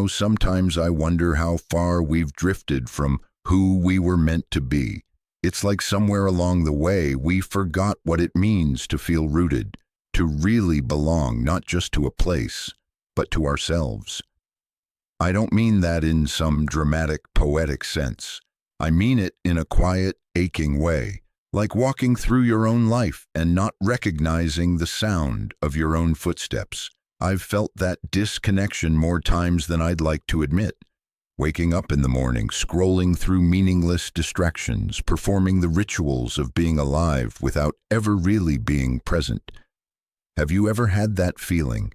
Sometimes I wonder how far we've drifted from who we were meant to be. It's like somewhere along the way we forgot what it means to feel rooted, to really belong not just to a place, but to ourselves. I don't mean that in some dramatic, poetic sense. I mean it in a quiet, aching way, like walking through your own life and not recognizing the sound of your own footsteps. I've felt that disconnection more times than I'd like to admit. Waking up in the morning, scrolling through meaningless distractions, performing the rituals of being alive without ever really being present. Have you ever had that feeling?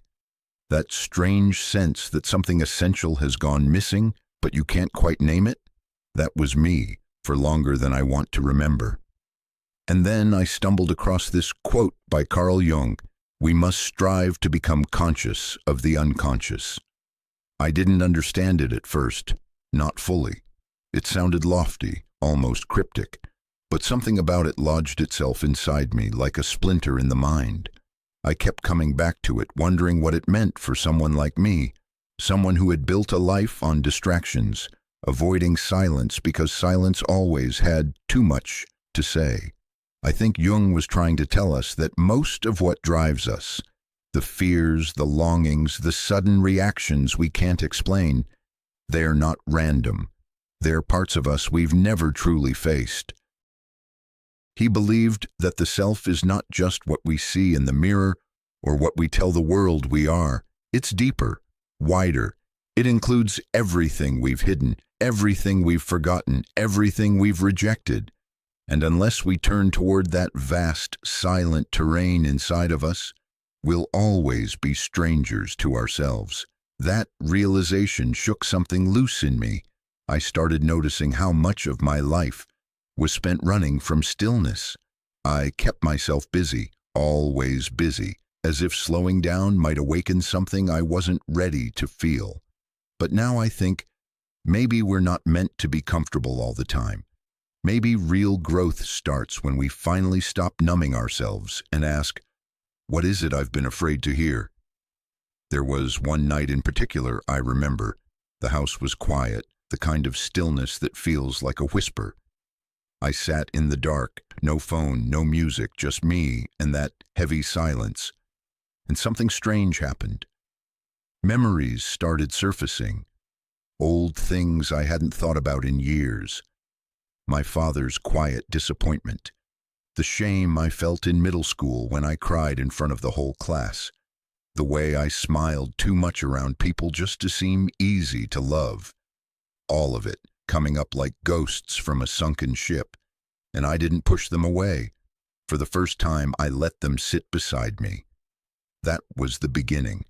That strange sense that something essential has gone missing, but you can't quite name it? That was me, for longer than I want to remember. And then I stumbled across this quote by Carl Jung: "We must strive to become conscious of the unconscious." I didn't understand it at first, not fully. It sounded lofty, almost cryptic, but something about it lodged itself inside me like a splinter in the mind. I kept coming back to it, wondering what it meant for someone like me, someone who had built a life on distractions, avoiding silence because silence always had too much to say. I think Jung was trying to tell us that most of what drives us, the fears, the longings, the sudden reactions we can't explain, they're not random. They're parts of us we've never truly faced. He believed that the self is not just what we see in the mirror or what we tell the world we are. It's deeper, wider. It includes everything we've hidden, everything we've forgotten, everything we've rejected. And unless we turn toward that vast, silent terrain inside of us, we'll always be strangers to ourselves. That realization shook something loose in me. I started noticing how much of my life was spent running from stillness. I kept myself busy, always busy, as if slowing down might awaken something I wasn't ready to feel. But now I think maybe we're not meant to be comfortable all the time. Maybe real growth starts when we finally stop numbing ourselves and ask, what is it I've been afraid to hear? There was one night in particular I remember. The house was quiet, the kind of stillness that feels like a whisper. I sat in the dark, no phone, no music, just me and that heavy silence. And something strange happened. Memories started surfacing. Old things I hadn't thought about in years. My father's quiet disappointment. The shame I felt in middle school when I cried in front of the whole class. The way I smiled too much around people just to seem easy to love. All of it coming up like ghosts from a sunken ship. And I didn't push them away. For the first time, I let them sit beside me. That was the beginning.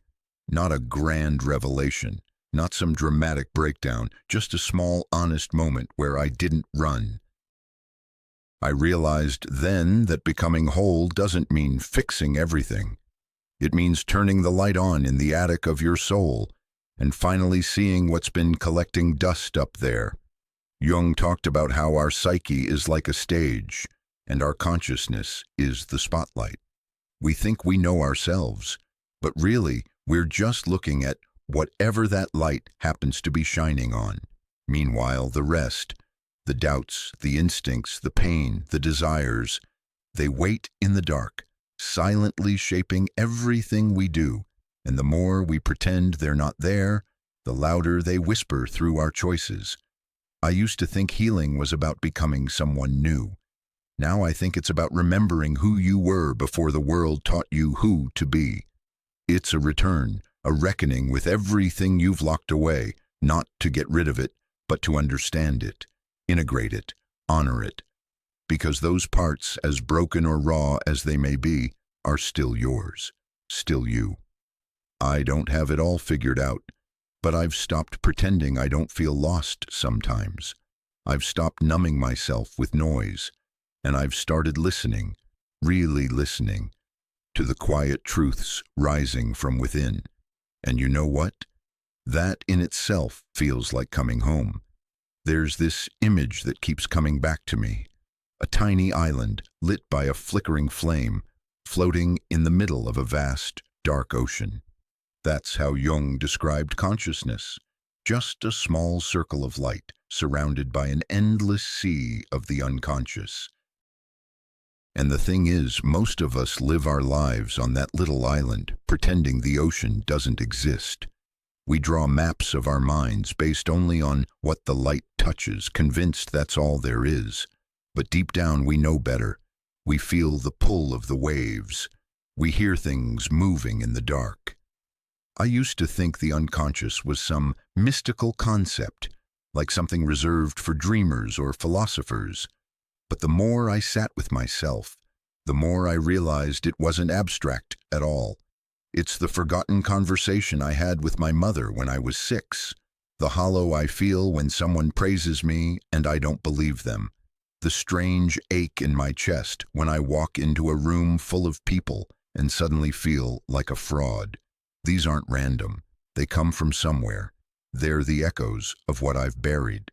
Not a grand revelation. Not some dramatic breakdown, just a small, honest moment where I didn't run. I realized then that becoming whole doesn't mean fixing everything. It means turning the light on in the attic of your soul and finally seeing what's been collecting dust up there. Jung talked about how our psyche is like a stage and our consciousness is the spotlight. We think we know ourselves, but really we're just looking at whatever that light happens to be shining on. Meanwhile, the rest, the doubts, the instincts, the pain, the desires, they wait in the dark, silently shaping everything we do. And the more we pretend they're not there, the louder they whisper through our choices. I used to think healing was about becoming someone new. Now I think it's about remembering who you were before the world taught you who to be. It's a return, a reckoning with everything you've locked away, not to get rid of it, but to understand it, integrate it, honor it. Because those parts, as broken or raw as they may be, are still yours, still you. I don't have it all figured out, but I've stopped pretending I don't feel lost sometimes. I've stopped numbing myself with noise, and I've started listening, really listening, to the quiet truths rising from within. And you know what? That in itself feels like coming home. There's this image that keeps coming back to me. A tiny island lit by a flickering flame, floating in the middle of a vast, dark ocean. That's how Jung described consciousness. Just a small circle of light, surrounded by an endless sea of the unconscious. And the thing is, most of us live our lives on that little island, pretending the ocean doesn't exist. We draw maps of our minds based only on what the light touches, convinced that's all there is. But deep down we know better. We feel the pull of the waves. We hear things moving in the dark. I used to think the unconscious was some mystical concept, like something reserved for dreamers or philosophers. But the more I sat with myself, the more I realized it wasn't abstract at all. It's the forgotten conversation I had with my mother when I was 6, the hollow I feel when someone praises me and I don't believe them, the strange ache in my chest when I walk into a room full of people and suddenly feel like a fraud. These aren't random. They come from somewhere. They're the echoes of what I've buried.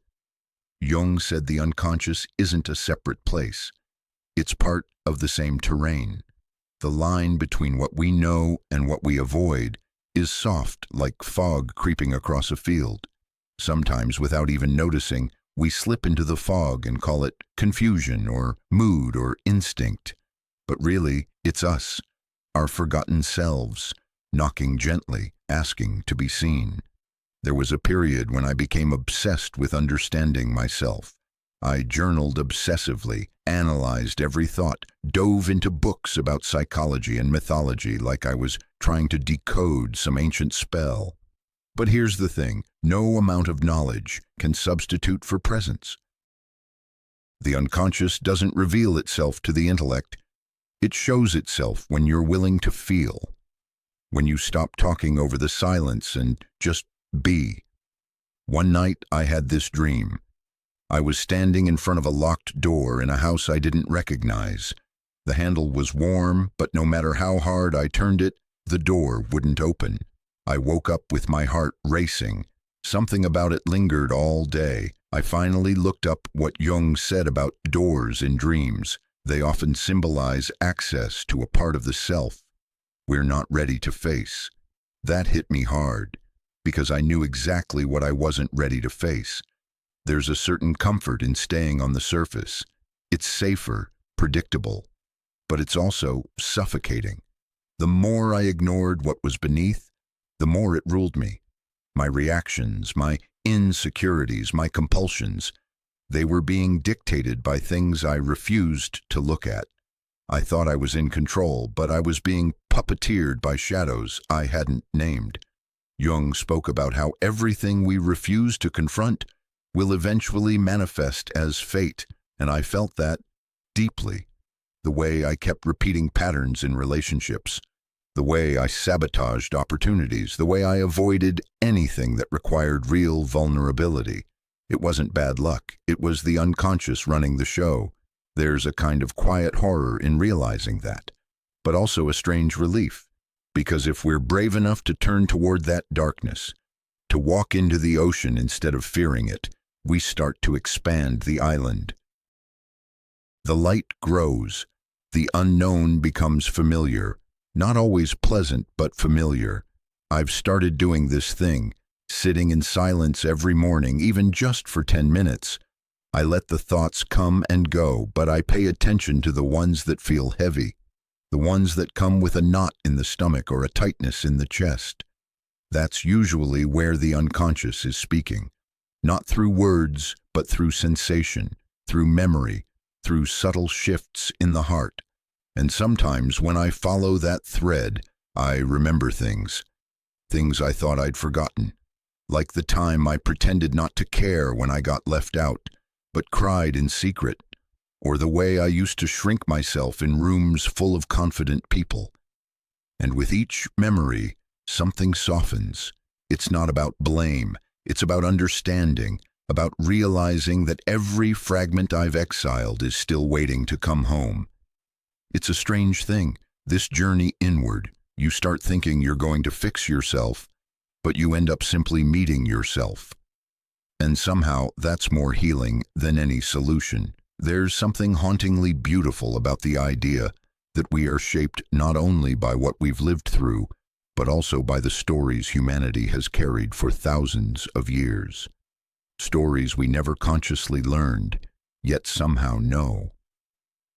Jung said the unconscious isn't a separate place. It's part of the same terrain. The line between what we know and what we avoid is soft, like fog creeping across a field. Sometimes, without even noticing, we slip into the fog and call it confusion or mood or instinct. But really, it's us, our forgotten selves, knocking gently, asking to be seen. There was a period when I became obsessed with understanding myself. I journaled obsessively, analyzed every thought, dove into books about psychology and mythology like I was trying to decode some ancient spell. But here's the thing, no amount of knowledge can substitute for presence. The unconscious doesn't reveal itself to the intellect. It shows itself when you're willing to feel. When you stop talking over the silence and just be. One night I had this dream. I was standing in front of a locked door in a house I didn't recognize. The handle was warm, but no matter how hard I turned it, the door wouldn't open. I woke up with my heart racing. Something about it lingered all day. I finally looked up what Jung said about doors in dreams. They often symbolize access to a part of the self we're not ready to face. That hit me hard, because I knew exactly what I wasn't ready to face. There's a certain comfort in staying on the surface. It's safer, predictable, but it's also suffocating. The more I ignored what was beneath, the more it ruled me. My reactions, my insecurities, my compulsions, they were being dictated by things I refused to look at. I thought I was in control, but I was being puppeteered by shadows I hadn't named. Jung spoke about how everything we refuse to confront will eventually manifest as fate, and I felt that deeply. The way I kept repeating patterns in relationships, the way I sabotaged opportunities, the way I avoided anything that required real vulnerability. It wasn't bad luck. It was the unconscious running the show. There's a kind of quiet horror in realizing that, but also a strange relief, because if we're brave enough to turn toward that darkness, to walk into the ocean instead of fearing it, we start to expand the island. The light grows. The unknown becomes familiar, not always pleasant, but familiar. I've started doing this thing, sitting in silence every morning, even just for 10 minutes. I let the thoughts come and go, but I pay attention to the ones that feel heavy, the ones that come with a knot in the stomach or a tightness in the chest. That's usually where the unconscious is speaking, not through words, but through sensation, through memory, through subtle shifts in the heart. And sometimes when I follow that thread, I remember things I thought I'd forgotten, like the time I pretended not to care when I got left out, but cried in secret, or the way I used to shrink myself in rooms full of confident people. And with each memory, something softens. It's not about blame, it's about understanding, about realizing that every fragment I've exiled is still waiting to come home. It's a strange thing, this journey inward. You start thinking you're going to fix yourself, but you end up simply meeting yourself. And somehow that's more healing than any solution. There's something hauntingly beautiful about the idea that we are shaped not only by what we've lived through, but also by the stories humanity has carried for thousands of years. Stories we never consciously learned, yet somehow know.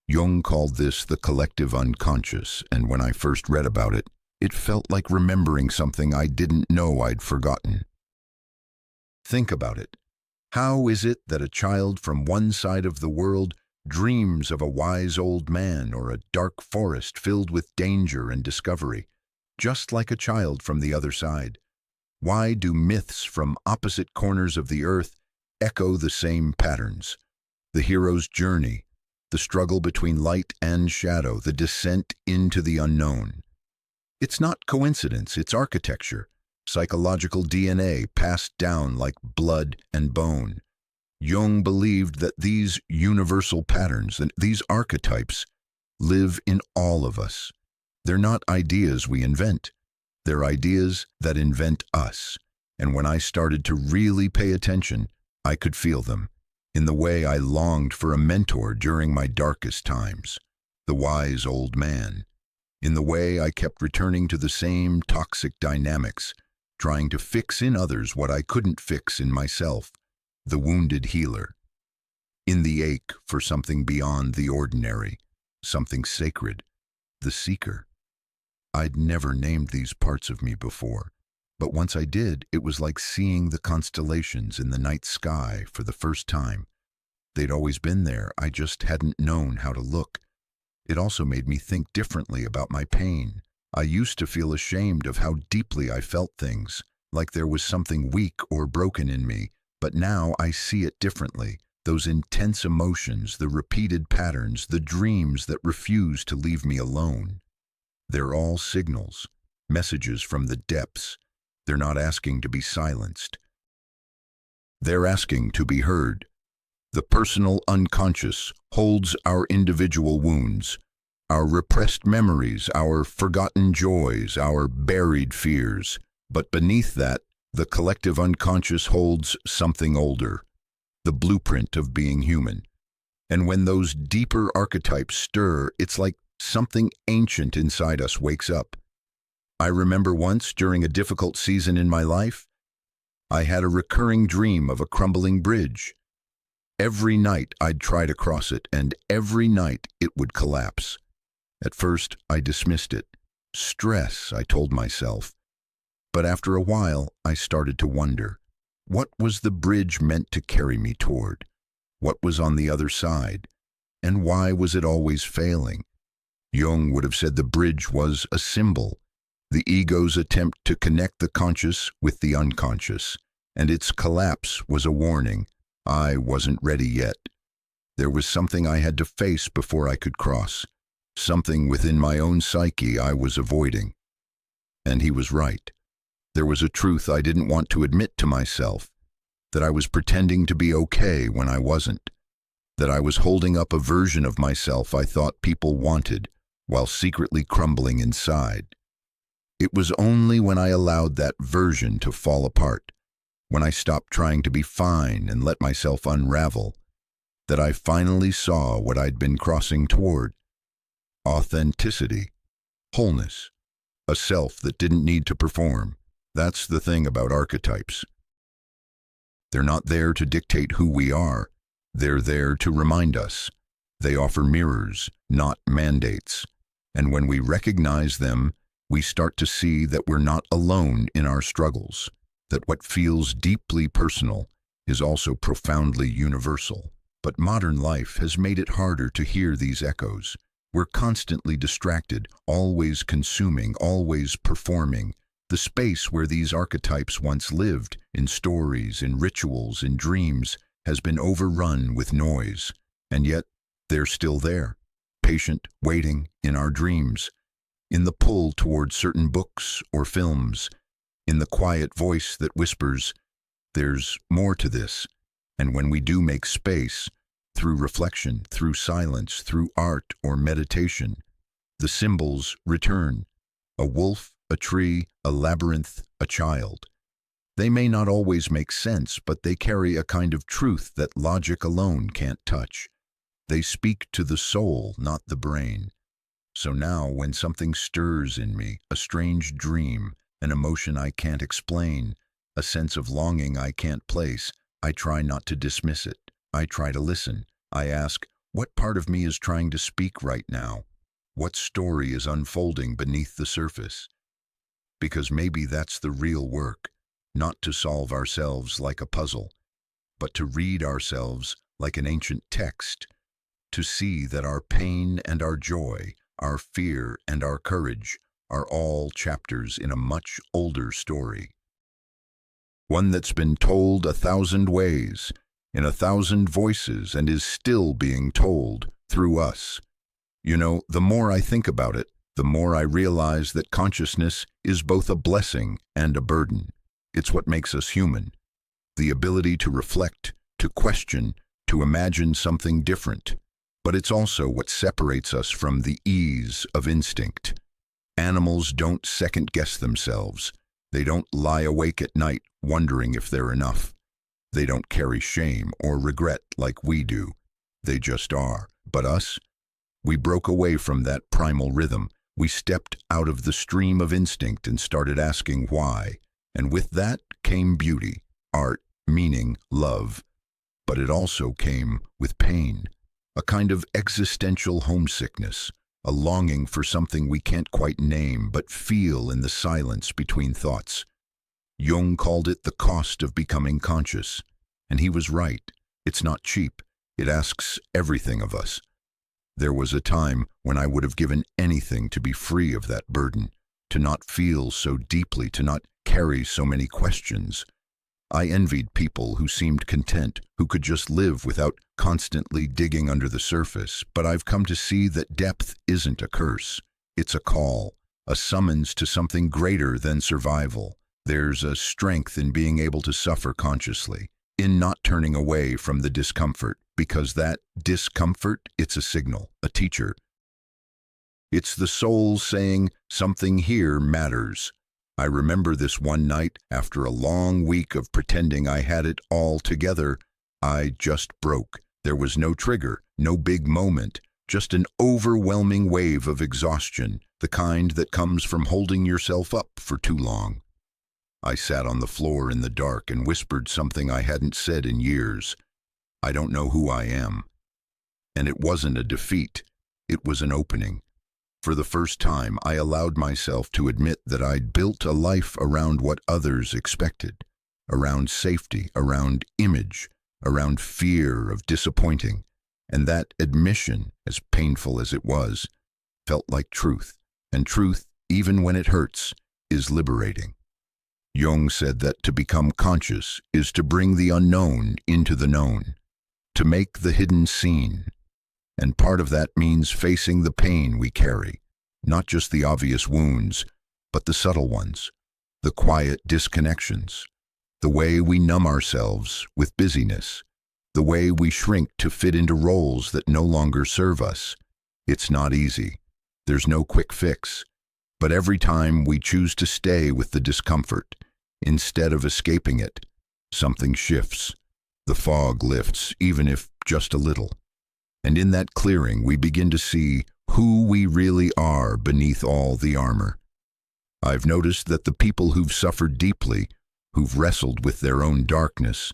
Jung called this the collective unconscious, and when I first read about it, it felt like remembering something I didn't know I'd forgotten. Think about it. How is it that a child from one side of the world dreams of a wise old man or a dark forest filled with danger and discovery, just like a child from the other side? Why do myths from opposite corners of the earth echo the same patterns? The hero's journey, the struggle between light and shadow, the descent into the unknown. It's not coincidence, it's architecture, psychological DNA passed down like blood and bone. Jung believed that these universal patterns, these archetypes, live in all of us. They're not ideas we invent. They're ideas that invent us. And when I started to really pay attention, I could feel them, in the way I longed for a mentor during my darkest times, the wise old man, in the way I kept returning to the same toxic dynamics, trying to fix in others what I couldn't fix in myself, the wounded healer, in the ache for something beyond the ordinary, something sacred, the seeker. I'd never named these parts of me before, but once I did, it was like seeing the constellations in the night sky for the first time. They'd always been there, I just hadn't known how to look. It also made me think differently about my pain. I used to feel ashamed of how deeply I felt things, like there was something weak or broken in me, but now I see it differently. Those intense emotions, the repeated patterns, the dreams that refuse to leave me alone. They're all signals, messages from the depths. They're not asking to be silenced. They're asking to be heard. The personal unconscious holds our individual wounds, our repressed memories, our forgotten joys, our buried fears. But beneath that, the collective unconscious holds something older, the blueprint of being human. And when those deeper archetypes stir, it's like something ancient inside us wakes up. I remember once, during a difficult season in my life, I had a recurring dream of a crumbling bridge. Every night I'd try to cross it, and every night it would collapse. At first, I dismissed it. Stress, I told myself. But after a while, I started to wonder, what was the bridge meant to carry me toward? What was on the other side? And why was it always failing? Jung would have said the bridge was a symbol, the ego's attempt to connect the conscious with the unconscious, and its collapse was a warning. I wasn't ready yet. There was something I had to face before I could cross, something within my own psyche I was avoiding. And he was right. There was a truth I didn't want to admit to myself, that I was pretending to be okay when I wasn't, that I was holding up a version of myself I thought people wanted, while secretly crumbling inside. It was only when I allowed that version to fall apart, when I stopped trying to be fine and let myself unravel, that I finally saw what I'd been crossing toward. Authenticity, wholeness, a self that didn't need to perform. That's the thing about archetypes. They're not there to dictate who we are. They're there to remind us. They offer mirrors, not mandates. And when we recognize them, we start to see that we're not alone in our struggles, that what feels deeply personal is also profoundly universal. But modern life has made it harder to hear these echoes. We're constantly distracted, always consuming, always performing. The space where these archetypes once lived, in stories, in rituals, in dreams, has been overrun with noise. And yet, they're still there, patient, waiting, in our dreams, in the pull toward certain books or films, in the quiet voice that whispers, "There's more to this." And when we do make space, through reflection, through silence, through art or meditation, the symbols return. A wolf, a tree, a labyrinth, a child. They may not always make sense, but they carry a kind of truth that logic alone can't touch. They speak to the soul, not the brain. So now, when something stirs in me, a strange dream, an emotion I can't explain, a sense of longing I can't place, I try not to dismiss it. I try to listen. I ask, what part of me is trying to speak right now? What story is unfolding beneath the surface? Because maybe that's the real work, not to solve ourselves like a puzzle, but to read ourselves like an ancient text, to see that our pain and our joy, our fear and our courage are all chapters in a much older story. One that's been told 1,000 ways, in 1,000 voices, and is still being told through us. You know, the more I think about it, the more I realize that consciousness is both a blessing and a burden. It's what makes us human. The ability to reflect, to question, to imagine something different. But it's also what separates us from the ease of instinct. Animals don't second-guess themselves. They don't lie awake at night wondering if they're enough. They don't carry shame or regret like we do. They just are. But us? We broke away from that primal rhythm. We stepped out of the stream of instinct and started asking why. And with that came beauty, art, meaning, love. But it also came with pain, a kind of existential homesickness, a longing for something we can't quite name but feel in the silence between thoughts. Jung called it the cost of becoming conscious. And he was right. It's not cheap. It asks everything of us. There was a time when I would have given anything to be free of that burden, to not feel so deeply, to not carry so many questions. I envied people who seemed content, who could just live without constantly digging under the surface, but I've come to see that depth isn't a curse. It's a call, a summons to something greater than survival. There's a strength in being able to suffer consciously, in not turning away from the discomfort, because that discomfort, it's a signal, a teacher. It's the soul saying, something here matters. I remember this one night, after a long week of pretending I had it all together, I just broke. There was no trigger, no big moment, just an overwhelming wave of exhaustion, the kind that comes from holding yourself up for too long. I sat on the floor in the dark and whispered something I hadn't said in years. I don't know who I am. And it wasn't a defeat. It was an opening. For the first time, I allowed myself to admit that I'd built a life around what others expected, around safety, around image, around fear of disappointing. And that admission, as painful as it was, felt like truth. And truth, even when it hurts, is liberating. Jung said that to become conscious is to bring the unknown into the known, to make the hidden seen. And part of that means facing the pain we carry, not just the obvious wounds, but the subtle ones, the quiet disconnections, the way we numb ourselves with busyness, the way we shrink to fit into roles that no longer serve us. It's not easy. There's no quick fix. But every time we choose to stay with the discomfort, instead of escaping it, something shifts. The fog lifts, even if just a little. And in that clearing, we begin to see who we really are beneath all the armor. I've noticed that the people who've suffered deeply, who've wrestled with their own darkness,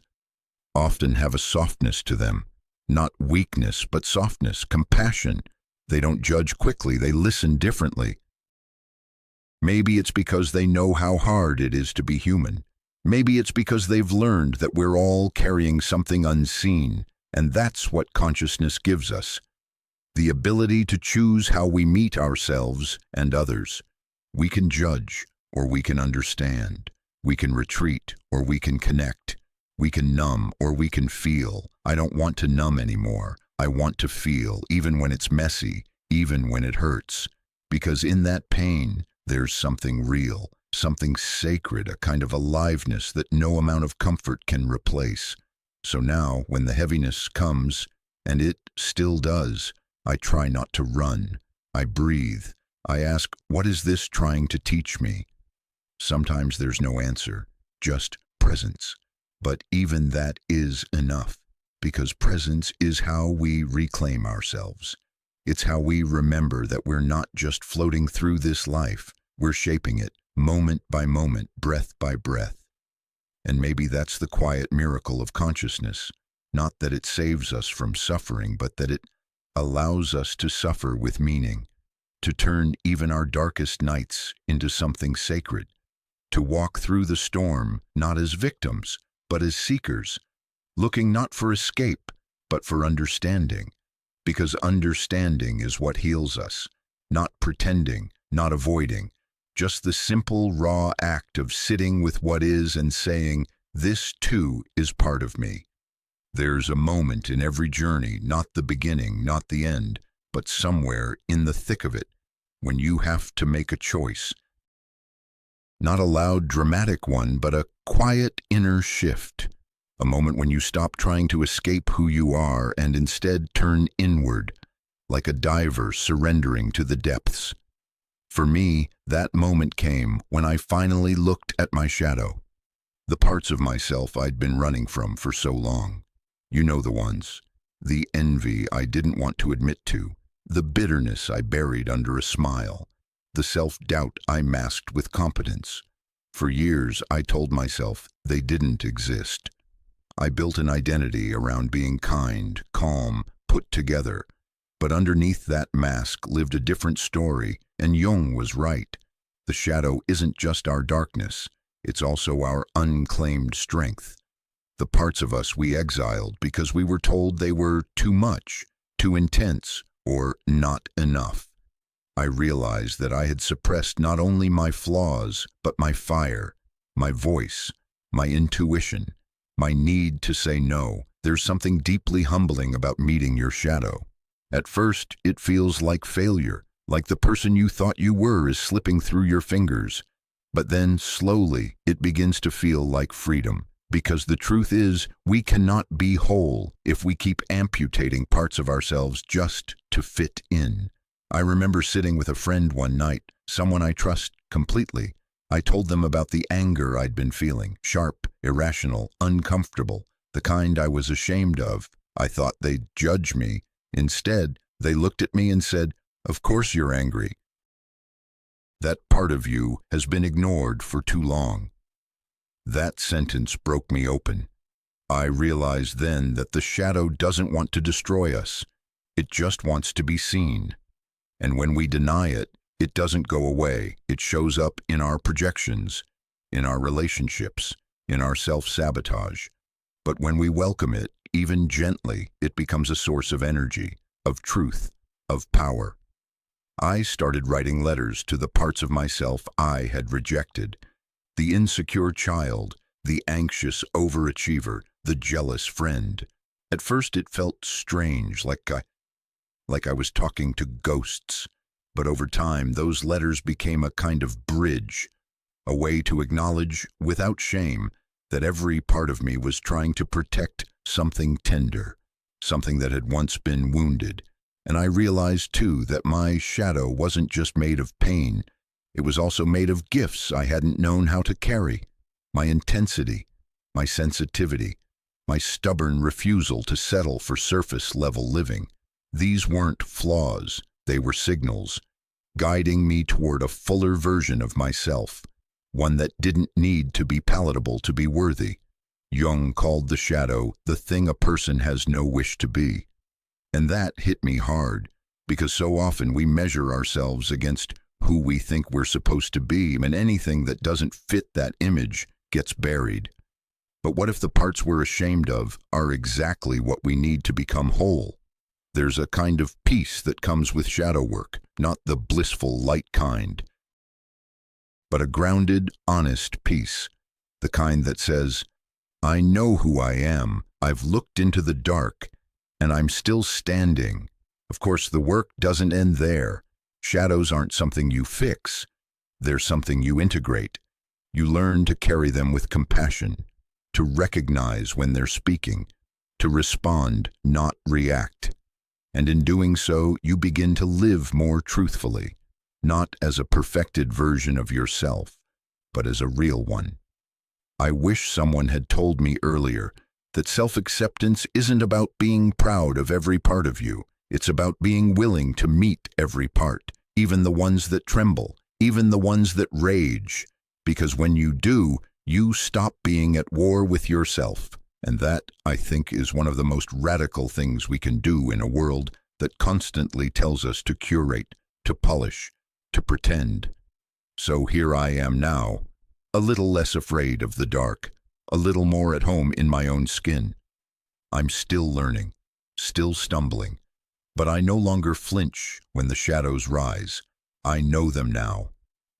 often have a softness to them. Not weakness, but softness, compassion. They don't judge quickly, they listen differently. Maybe it's because they know how hard it is to be human. Maybe it's because they've learned that we're all carrying something unseen, and that's what consciousness gives us. The ability to choose how we meet ourselves and others. We can judge, or we can understand. We can retreat, or we can connect. We can numb, or we can feel. I don't want to numb anymore. I want to feel, even when it's messy, even when it hurts. Because in that pain, there's something real, something sacred, a kind of aliveness that no amount of comfort can replace. So now, when the heaviness comes, and it still does, I try not to run. I breathe. I ask, what is this trying to teach me? Sometimes there's no answer, just presence. But even that is enough, because presence is how we reclaim ourselves. It's how we remember that we're not just floating through this life, we're shaping it, moment by moment, breath by breath. And maybe that's the quiet miracle of consciousness, not that it saves us from suffering, but that it allows us to suffer with meaning, to turn even our darkest nights into something sacred, to walk through the storm not as victims, but as seekers, looking not for escape, but for understanding, because understanding is what heals us, not pretending, not avoiding, just the simple, raw act of sitting with what is and saying, this too is part of me. There's a moment in every journey, not the beginning, not the end, but somewhere in the thick of it, when you have to make a choice. Not a loud, dramatic one, but a quiet inner shift. A moment when you stop trying to escape who you are and instead turn inward, like a diver surrendering to the depths. For me, that moment came when I finally looked at my shadow, the parts of myself I'd been running from for so long. You know the ones. The envy I didn't want to admit to, the bitterness I buried under a smile, the self-doubt I masked with competence. For years, I told myself they didn't exist. I built an identity around being kind, calm, put together. But underneath that mask lived a different story, and Jung was right. The shadow isn't just our darkness, it's also our unclaimed strength. The parts of us we exiled because we were told they were too much, too intense, or not enough. I realized that I had suppressed not only my flaws, but my fire, my voice, my intuition, my need to say no. There's something deeply humbling about meeting your shadow. At first, it feels like failure, like the person you thought you were is slipping through your fingers. But then, slowly, it begins to feel like freedom. Because the truth is, we cannot be whole if we keep amputating parts of ourselves just to fit in. I remember sitting with a friend one night, someone I trust completely. I told them about the anger I'd been feeling, sharp, irrational, uncomfortable, the kind I was ashamed of. I thought they'd judge me. Instead, they looked at me and said, "Of course you're angry. That part of you has been ignored for too long." That sentence broke me open. I realized then that the shadow doesn't want to destroy us. It just wants to be seen. And when we deny it, it doesn't go away. It shows up in our projections, in our relationships, in our self-sabotage. But when we welcome it, even gently, it becomes a source of energy, of truth, of power. I started writing letters to the parts of myself I had rejected. The insecure child, the anxious overachiever, the jealous friend. At first it felt strange, like I was talking to ghosts. But over time, those letters became a kind of bridge, a way to acknowledge, without shame, that every part of me was trying to protect something tender, something that had once been wounded. And I realized, too, that my shadow wasn't just made of pain. It was also made of gifts I hadn't known how to carry. My intensity, my sensitivity, my stubborn refusal to settle for surface-level living. These weren't flaws, they were signals, guiding me toward a fuller version of myself, one that didn't need to be palatable to be worthy. Jung called the shadow the thing a person has no wish to be. And that hit me hard, because so often we measure ourselves against who we think we're supposed to be, and anything that doesn't fit that image gets buried. But what if the parts we're ashamed of are exactly what we need to become whole? There's a kind of peace that comes with shadow work, not the blissful light kind, but a grounded, honest peace, the kind that says, I know who I am, I've looked into the dark, and I'm still standing. Of course, the work doesn't end there. Shadows aren't something you fix. They're something you integrate. You learn to carry them with compassion, to recognize when they're speaking, to respond, not react. And in doing so, you begin to live more truthfully, not as a perfected version of yourself, but as a real one. I wish someone had told me earlier that self-acceptance isn't about being proud of every part of you. It's about being willing to meet every part, even the ones that tremble, even the ones that rage, because when you do, you stop being at war with yourself. And that, I think, is one of the most radical things we can do in a world that constantly tells us to curate, to polish, to pretend. So here I am now, a little less afraid of the dark, a little more at home in my own skin. I'm still learning, still stumbling, but I no longer flinch when the shadows rise. I know them now.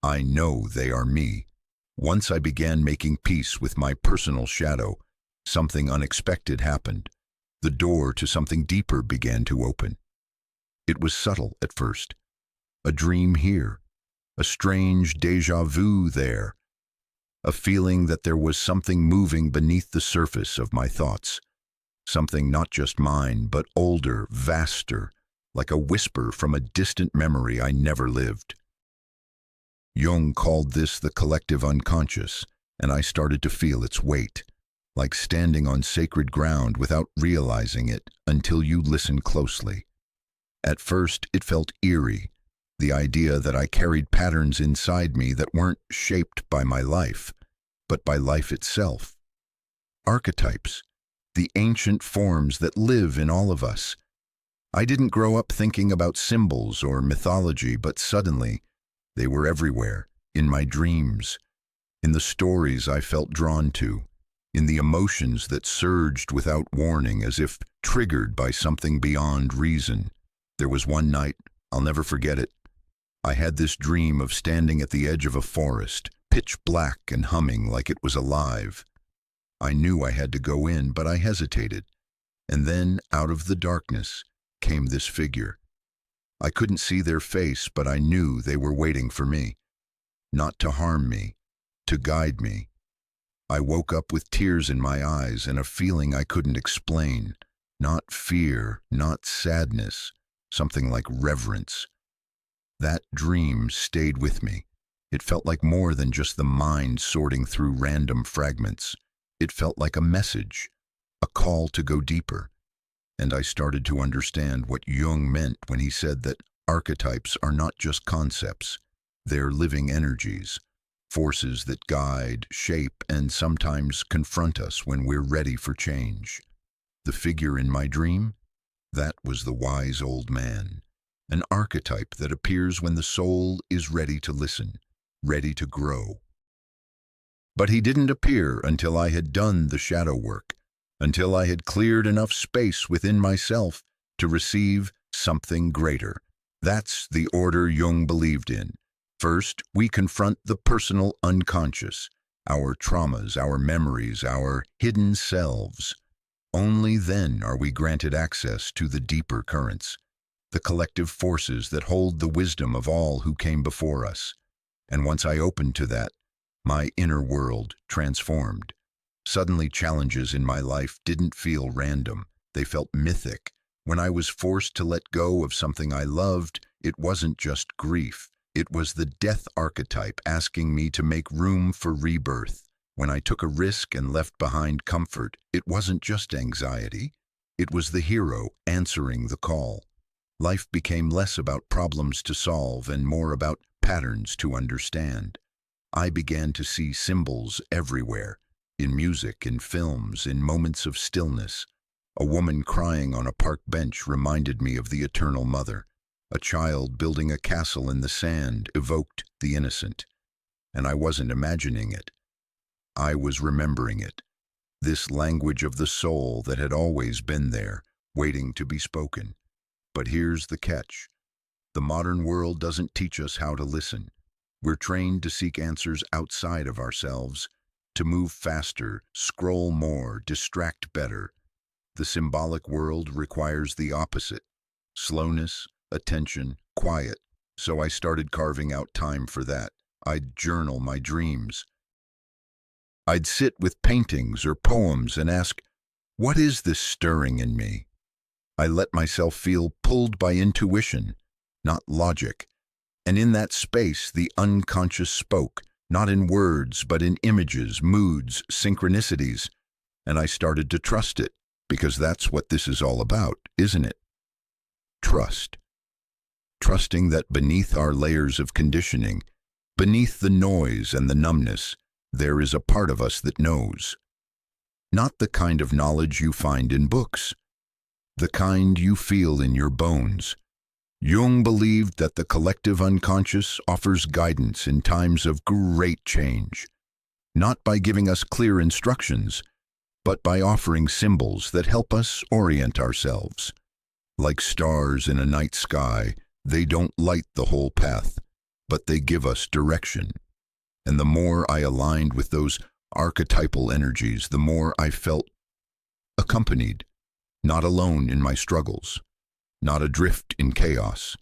I know they are me. Once I began making peace with my personal shadow, something unexpected happened. The door to something deeper began to open. It was subtle at first. A dream here, a strange déjà vu there, a feeling that there was something moving beneath the surface of my thoughts. Something not just mine, but older, vaster, like a whisper from a distant memory I never lived. Jung called this the collective unconscious, and I started to feel its weight, like standing on sacred ground without realizing it until you listen closely. At first, it felt eerie, the idea that I carried patterns inside me that weren't shaped by my life, but by life itself. Archetypes, the ancient forms that live in all of us. I didn't grow up thinking about symbols or mythology, but suddenly, they were everywhere, in my dreams, in the stories I felt drawn to, in the emotions that surged without warning as if triggered by something beyond reason. There was one night, I'll never forget it. I had this dream of standing at the edge of a forest, pitch black and humming like it was alive. I knew I had to go in, but I hesitated. And then, out of the darkness, came this figure. I couldn't see their face, but I knew they were waiting for me. Not to harm me, to guide me. I woke up with tears in my eyes and a feeling I couldn't explain. Not fear, not sadness, something like reverence. That dream stayed with me. It felt like more than just the mind sorting through random fragments. It felt like a message, a call to go deeper. And I started to understand what Jung meant when he said that archetypes are not just concepts. They're living energies, forces that guide, shape, and sometimes confront us when we're ready for change. The figure in my dream? That was the wise old man, an archetype that appears when the soul is ready to listen, ready to grow. But he didn't appear until I had done the shadow work, until I had cleared enough space within myself to receive something greater. That's the order Jung believed in. First, we confront the personal unconscious, our traumas, our memories, our hidden selves. Only then are we granted access to the deeper currents, the collective forces that hold the wisdom of all who came before us. And once I opened to that, my inner world transformed. Suddenly, challenges in my life didn't feel random. They felt mythic. When I was forced to let go of something I loved, it wasn't just grief. It was the death archetype asking me to make room for rebirth. When I took a risk and left behind comfort, it wasn't just anxiety. It was the hero answering the call. Life became less about problems to solve and more about patterns to understand. I began to see symbols everywhere, in music, in films, in moments of stillness. A woman crying on a park bench reminded me of the Eternal Mother. A child building a castle in the sand evoked the innocent. And I wasn't imagining it. I was remembering it. This language of the soul that had always been there, waiting to be spoken. But here's the catch. The modern world doesn't teach us how to listen. We're trained to seek answers outside of ourselves, to move faster, scroll more, distract better. The symbolic world requires the opposite: slowness, attention, quiet. So I started carving out time for that. I'd journal my dreams. I'd sit with paintings or poems and ask, what is this stirring in me? I let myself feel pulled by intuition, not logic. And in that space, the unconscious spoke, not in words, but in images, moods, synchronicities. And I started to trust it, because that's what this is all about, isn't it? trust. Trusting that beneath our layers of conditioning, beneath the noise and the numbness, there is a part of us that knows. Not the kind of knowledge you find in books, the kind you feel in your bones. Jung believed that the collective unconscious offers guidance in times of great change, not by giving us clear instructions, but by offering symbols that help us orient ourselves. Like stars in a night sky, they don't light the whole path, but they give us direction. And the more I aligned with those archetypal energies, the more I felt accompanied, not alone in my struggles, not adrift in chaos,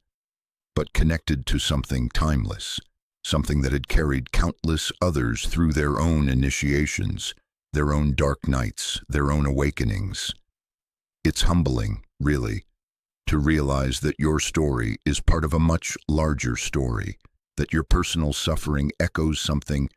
but connected to something timeless, something that had carried countless others through their own initiations, their own dark nights, their own awakenings. It's humbling, really, to realize that your story is part of a much larger story, that your personal suffering echoes something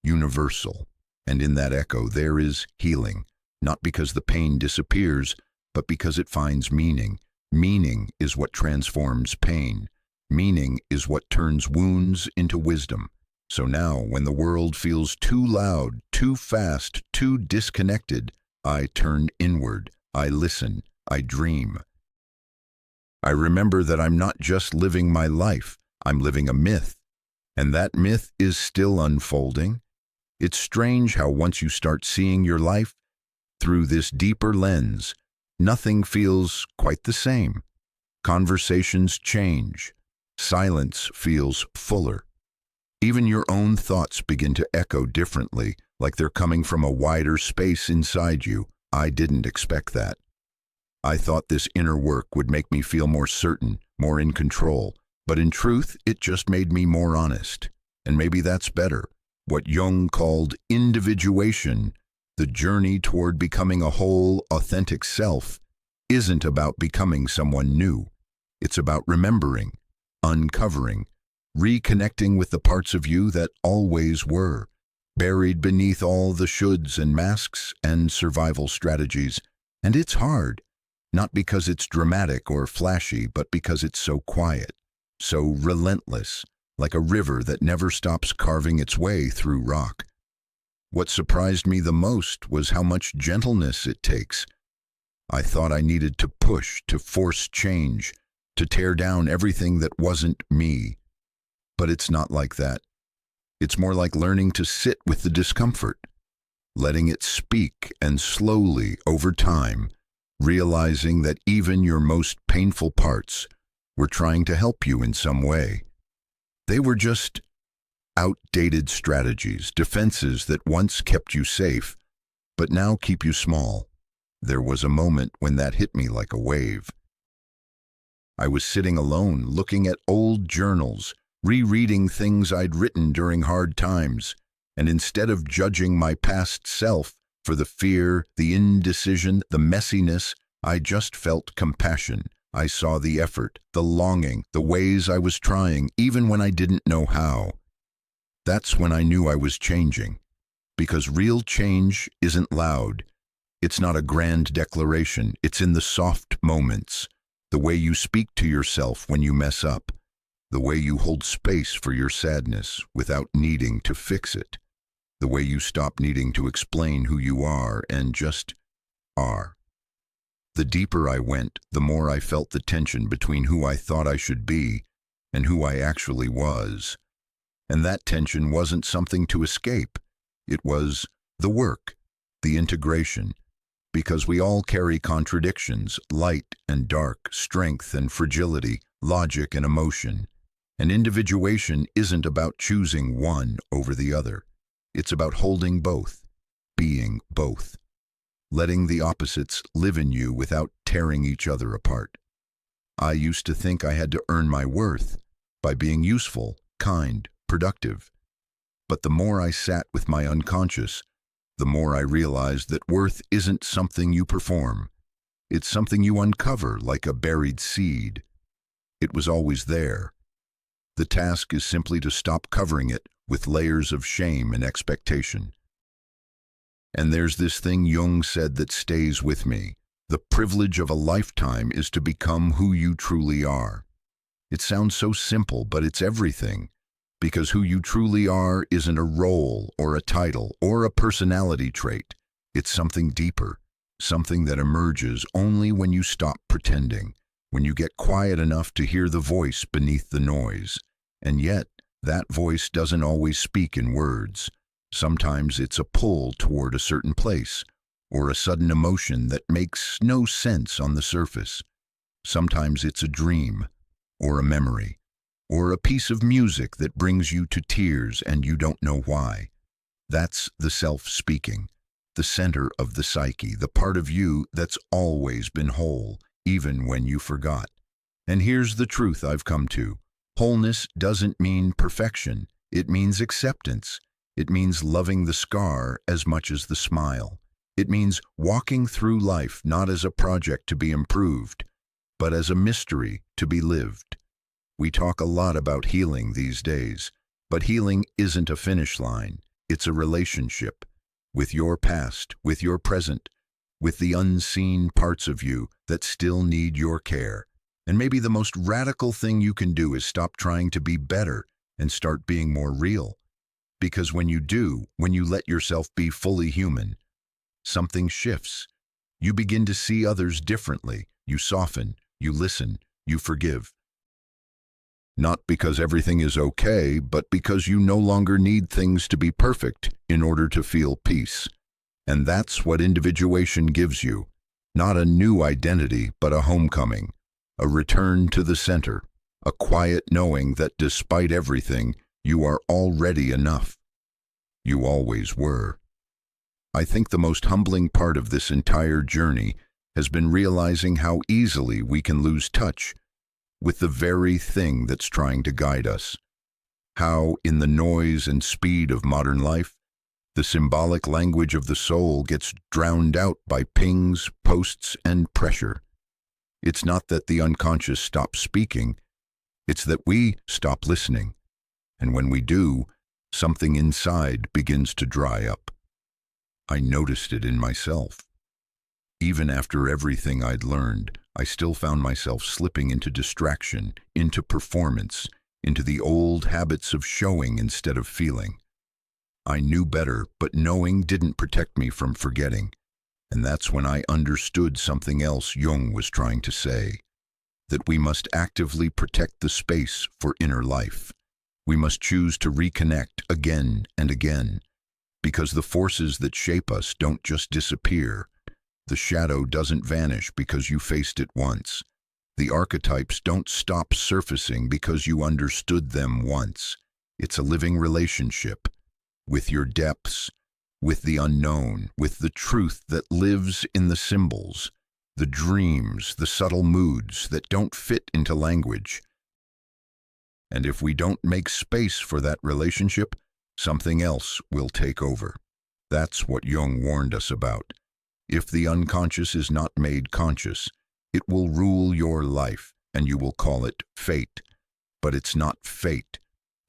universal, and in that echo there is healing, not because the pain disappears, but because it finds meaning. Meaning is what transforms pain. Meaning is what turns wounds into wisdom. So now, when the world feels too loud, too fast, too disconnected, I turn inward, I listen, I dream. I remember that I'm not just living my life, I'm living a myth. And that myth is still unfolding. It's strange how once you start seeing your life through this deeper lens, nothing feels quite the same. Conversations change. Silence feels fuller. Even your own thoughts begin to echo differently, like they're coming from a wider space inside you. I didn't expect that. I thought this inner work would make me feel more certain, more in control, but in truth, it just made me more honest. And maybe that's better. What Jung called individuation, the journey toward becoming a whole, authentic self, isn't about becoming someone new. It's about remembering, uncovering, reconnecting with the parts of you that always were, buried beneath all the shoulds and masks and survival strategies. And it's hard, not because it's dramatic or flashy, but because it's so quiet, so relentless, like a river that never stops carving its way through rock. What surprised me the most was how much gentleness it takes. I thought I needed to push, to force change, to tear down everything that wasn't me. But it's not like that. It's more like learning to sit with the discomfort, letting it speak, and slowly, over time, realizing that even your most painful parts were trying to help you in some way. They were just outdated strategies, defenses that once kept you safe, but now keep you small. There was a moment when that hit me like a wave. I was sitting alone, looking at old journals, rereading things I'd written during hard times, and instead of judging my past self for the fear, the indecision, the messiness, I just felt compassion. I saw the effort, the longing, the ways I was trying, even when I didn't know how. That's when I knew I was changing. Because real change isn't loud. It's not a grand declaration. It's in the soft moments. The way you speak to yourself when you mess up. The way you hold space for your sadness without needing to fix it. The way you stop needing to explain who you are and just are. The deeper I went, the more I felt the tension between who I thought I should be and who I actually was. And that tension wasn't something to escape. It was the work, the integration. Because we all carry contradictions, light and dark, strength and fragility, logic and emotion. And individuation isn't about choosing one over the other. It's about holding both, being both. Letting the opposites live in you without tearing each other apart. I used to think I had to earn my worth by being useful, kind, productive. But the more I sat with my unconscious, the more I realized that worth isn't something you perform. It's something you uncover like a buried seed. It was always there. The task is simply to stop covering it with layers of shame and expectation. And there's this thing Jung said that stays with me, The privilege of a lifetime is to become who you truly are. It sounds so simple, but it's everything. Because who you truly are isn't a role or a title or a personality trait. It's something deeper, something that emerges only when you stop pretending, when you get quiet enough to hear the voice beneath the noise. And yet, that voice doesn't always speak in words. Sometimes it's a pull toward a certain place, or a sudden emotion that makes no sense on the surface. Sometimes it's a dream, or a memory, or a piece of music that brings you to tears and you don't know why. That's the self speaking, the center of the psyche, the part of you that's always been whole, even when you forgot. And here's the truth I've come to. Wholeness doesn't mean perfection. It means acceptance. It means loving the scar as much as the smile. It means walking through life not as a project to be improved, but as a mystery to be lived. We talk a lot about healing these days, but healing isn't a finish line. It's a relationship with your past, with your present, with the unseen parts of you that still need your care. And maybe the most radical thing you can do is stop trying to be better and start being more real. Because when you do, when you let yourself be fully human, something shifts. You begin to see others differently. You soften, you listen, you forgive. Not because everything is okay, but because you no longer need things to be perfect in order to feel peace. And that's what individuation gives you. Not a new identity, but a homecoming, a return to the center, a quiet knowing that despite everything, you are already enough. You always were. I think the most humbling part of this entire journey has been realizing how easily we can lose touch with the very thing that's trying to guide us. How, in the noise and speed of modern life, the symbolic language of the soul gets drowned out by pings, posts, and pressure. It's not that the unconscious stops speaking, it's that we stop listening. And when we do, something inside begins to dry up. I noticed it in myself. Even after everything I'd learned, I still found myself slipping into distraction, into performance, into the old habits of showing instead of feeling. I knew better, but knowing didn't protect me from forgetting. And that's when I understood something else Jung was trying to say, that we must actively protect the space for inner life. We must choose to reconnect again and again, because the forces that shape us don't just disappear. The shadow doesn't vanish because you faced it once. The archetypes don't stop surfacing because you understood them once. It's a living relationship with your depths, with the unknown, with the truth that lives in the symbols, the dreams, the subtle moods that don't fit into language. And if we don't make space for that relationship, something else will take over. That's what Jung warned us about. If the unconscious is not made conscious, it will rule your life, and you will call it fate. But it's not fate.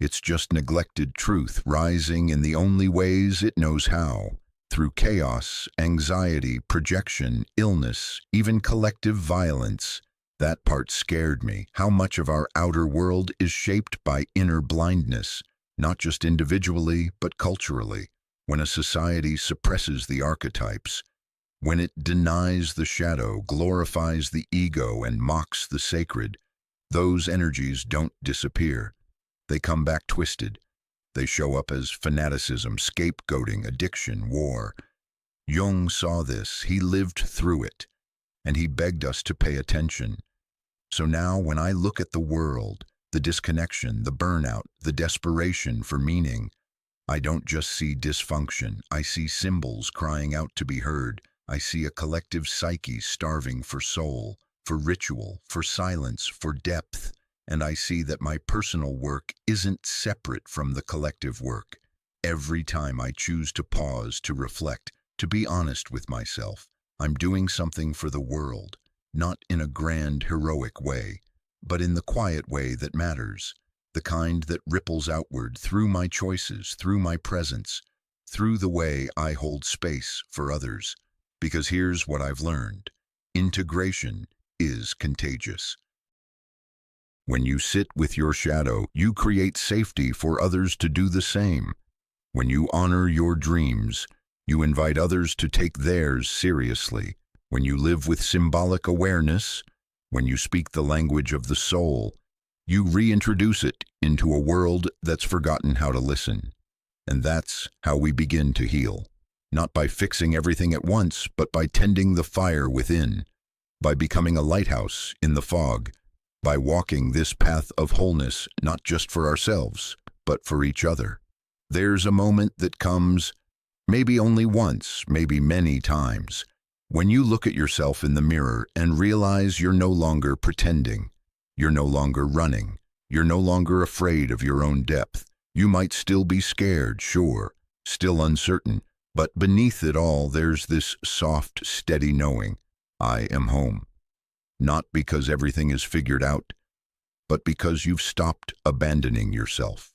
It's just neglected truth rising in the only ways it knows how. Through chaos, anxiety, projection, illness, even collective violence. That part scared me. How much of our outer world is shaped by inner blindness, not just individually, but culturally. When a society suppresses the archetypes, when it denies the shadow, glorifies the ego, and mocks the sacred, those energies don't disappear. They come back twisted. They show up as fanaticism, scapegoating, addiction, war. Jung saw this. He lived through it, and he begged us to pay attention. So now when I look at the world, the disconnection, the burnout, the desperation for meaning, I don't just see dysfunction. I see symbols crying out to be heard. I see a collective psyche starving for soul, for ritual, for silence, for depth. And I see that my personal work isn't separate from the collective work. Every time I choose to pause, to reflect, to be honest with myself, I'm doing something for the world, not in a grand, heroic way, but in the quiet way that matters, the kind that ripples outward through my choices, through my presence, through the way I hold space for others. Because here's what I've learned. Integration is contagious. When you sit with your shadow, you create safety for others to do the same. When you honor your dreams, you invite others to take theirs seriously. When you live with symbolic awareness, when you speak the language of the soul, you reintroduce it into a world that's forgotten how to listen. And that's how we begin to heal. Not by fixing everything at once, but by tending the fire within, by becoming a lighthouse in the fog, by walking this path of wholeness not just for ourselves, but for each other. There's a moment that comes, maybe only once, maybe many times, when you look at yourself in the mirror and realize you're no longer pretending, you're no longer running, you're no longer afraid of your own depth. You might still be scared, sure, still uncertain, but beneath it all there's this soft, steady knowing, I am home. Not because everything is figured out, but because you've stopped abandoning yourself.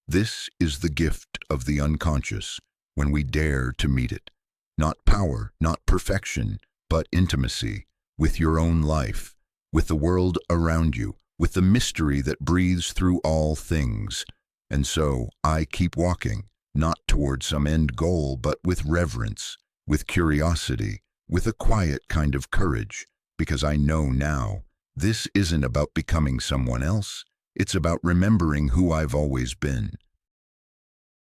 This is the gift of the unconscious when we dare to meet it. Not power, not perfection, but intimacy with your own life, with the world around you, with the mystery that breathes through all things. And so I keep walking, not toward some end goal, but with reverence, with curiosity, with a quiet kind of courage, because I know now this isn't about becoming someone else. It's about remembering who I've always been,